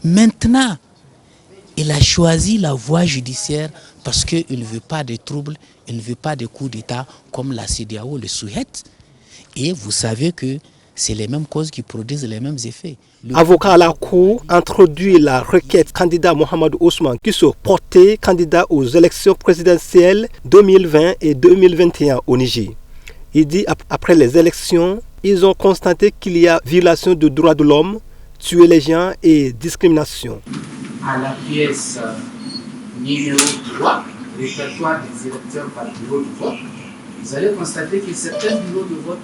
Maintenant, il a choisi la voie judiciaire parce qu'il ne veut pas de troubles, il ne veut pas de coups d'État comme la CEDEAO le souhaite. Et vous savez que c'est les mêmes causes qui produisent les mêmes effets. Avocat à la Cour introduit la requête candidat Mohamed Ousmane qui se portait candidat aux élections présidentielles 2020 et 2021 au Niger. Il dit après les élections, ils ont constaté qu'il y a violation des droits de l'homme, tuer les gens et discrimination. À la pièce numéro 3, répertoire des électeurs par bureau de vote, vous allez constater que certains bureaux de vote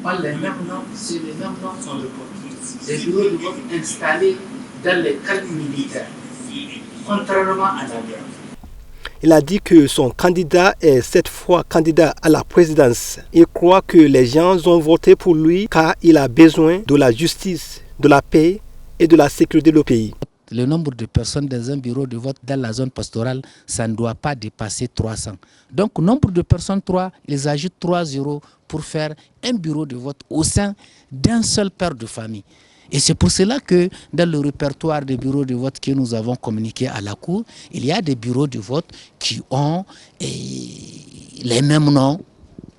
ont les mêmes noms, c'est les mêmes noms sont reportés. Des bureaux de vote installés dans les camps militaires, contrairement à la guerre. Il a dit que son candidat est cette fois candidat à la présidence. Il croit que les gens ont voté pour lui car il a besoin de la justice, de la paix et de la sécurité du pays. Le nombre de personnes dans un bureau de vote dans la zone pastorale, ça ne doit pas dépasser 300. Donc, nombre de personnes 3, ils ajoutent 3 euros pour faire un bureau de vote au sein d'un seul père de famille. Et c'est pour cela que dans le répertoire des bureaux de vote que nous avons communiqué à la Cour, il y a des bureaux de vote qui ont les mêmes noms,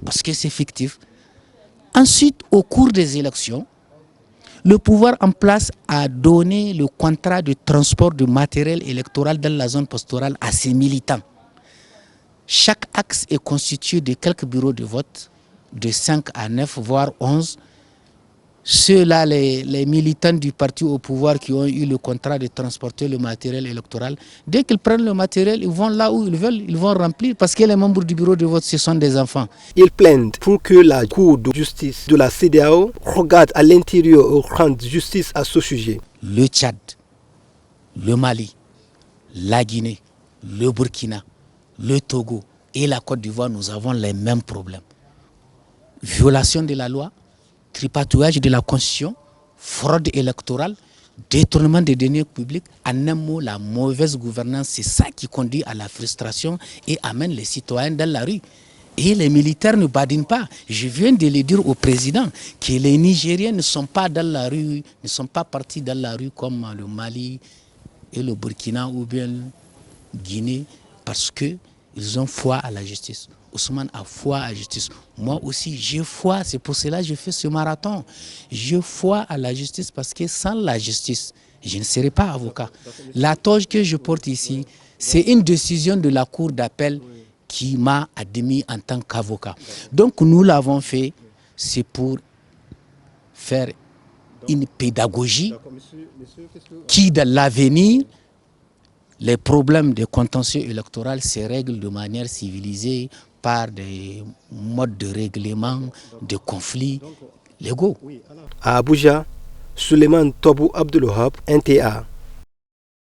parce que c'est fictif. Ensuite, au cours des élections, le pouvoir en place a donné le contrat de transport de matériel électoral dans la zone pastorale à ses militants. Chaque axe est constitué de quelques bureaux de vote, de 5 à 9, voire 11. Ceux-là, les militants du parti au pouvoir qui ont eu le contrat de transporter le matériel électoral, dès qu'ils prennent le matériel, ils vont là où ils veulent, ils vont remplir, parce que les membres du bureau de vote, ce sont des enfants. Ils plaignent pour que la Cour de justice de la CEDEAO regarde à l'intérieur et rende justice à ce sujet. Le Tchad, le Mali, la Guinée, le Burkina, le Togo et la Côte d'Ivoire, nous avons les mêmes problèmes. Violation de la loi, tripatouillage de la Constitution, fraude électorale, détournement des deniers publics. En un mot, la mauvaise gouvernance, c'est ça qui conduit à la frustration et amène les citoyens dans la rue. Et les militaires ne badinent pas. Je viens de le dire au président que les Nigériens ne sont pas dans la rue, ne sont pas partis dans la rue comme le Mali et le Burkina ou bien Guinée parce qu'ils ont foi à la justice. Ousmane a foi à la justice. Moi aussi, j'ai foi. C'est pour cela que je fais ce marathon. J'ai foi à la justice parce que sans la justice, je ne serai pas avocat. La toge que je porte ici, c'est une décision de la Cour d'appel qui m'a admis en tant qu'avocat. Donc nous l'avons fait, c'est pour faire une pédagogie qui, dans l'avenir, les problèmes de contentieux électoral se règlent de manière civilisée par des modes de règlement de conflits légaux. À Abuja, Suleiman Tobou Abdelwahab, NTA.